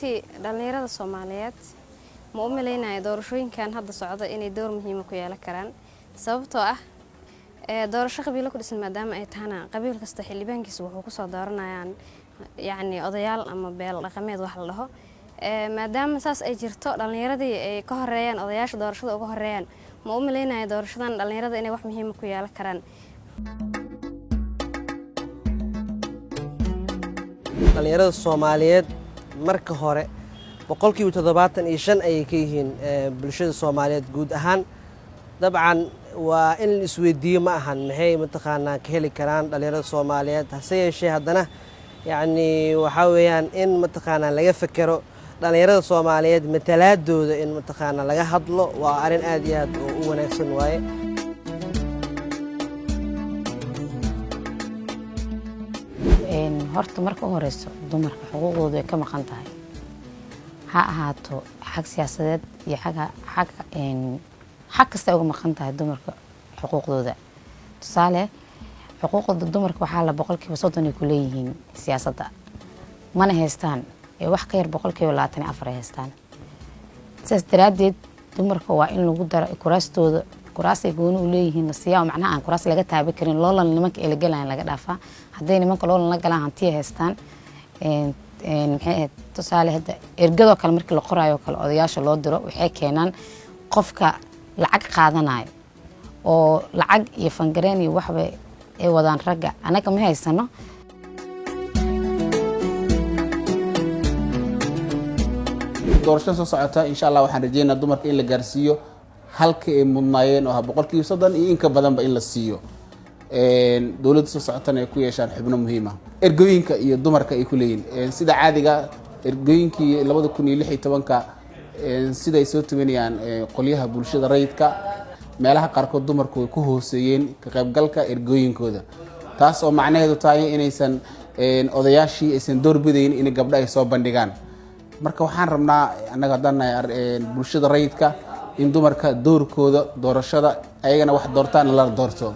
runtii dhalinyarada Soomaaliyeed ma u maleynaayo doorashooyinkan hadda socda inay door muhiim ah ku yeelan karaan sababtoo ah doorasho qabiilo ku dhisan maadaama ay tahana qabiil kasta xildhibaankiisa wuxuu ku soo dooranayaan yacni odayaal ama beel dhaqameed wax la dhaho maadaama saas ay jirto dhalinyaradii ay ka horeeyaan odayaasha doorashada uga horeeyaan ma u maleynaayo doorashadan dhalinyarada inay wax muhiim ah ku yeelan karaan dhalinyarada Soomaaliyeed marka hore boqolkiiba 75 ay ka yihiin bulshada Soomaaliyeed guud ahaan dabcan waa in la isweydiiyo ma ahan maxay mataqaanaa ka heli karaan dhalinyarada Soomaaliyeed hase yeeshee haddana yacni waxa weeyaan in mataqaanaa laga fakaro dhalinyarada Soomaaliyeed matalaadooda in mataqaanaa laga hadlo waa arrin aad iyo aad u wanaagsan waaye horta marka horeyso dumarka xuquuqdooda ay ka maqan tahay ha ahaato xaq siyaasadeed iyo xaq kasta uga maqan tahay dumarka xuquuqdooda tusaale xuquuqda dumarka waxaa la boqolkiiba 30 ay ku leeyihiin siyaasadda mana haystaan wax ka yar boqolkiiba 24 ay haystaan sidaas daraadeed dumarka waa in lagu daro kuraastooda kuraas ay gooni u leeyihiin siyaa macnaha aan kuraas laga taabi karin loolan nimanka ee la galaan laga dhaafaa haday nimanka loolan la galaan hanti haystaan maxay tusaale hadda ergado kale markii la qoraayo kale odayaasha loo diro waxay keenaan qofka lacag qaadanayo oo lacag iyo fangareen iyo waxba ay wadaan ragga anaga ma haysano doorashada soo socota insha Allah waxaan rajeynayaa dumarka in la gaarsiiyo halka ay mudnaayeen oo boqolkiiba 30 iyo in ka badanba in la siiyo dawladda soo socotana ay ku yeeshaan xubno muhiim ah ergooyinka iyo dumarka ay ku leeyihiin sida caadiga ergooyinkii 2016 sida ay soo tabanayaan qolyaha bulshada rayidka meelaha qaarkood dumarku ay ku hooseeyeen ka qaybgalka ergooyinkooda taas oo macnaheedu tahay inaysan odayaashii aysan door bidayn in gabdhaha ay soo bandhigaan marka waxaan rabnaa annaga haddana bulshada rayidka in dumarka doorkooda doorashada ayagana wax doortaan la doorto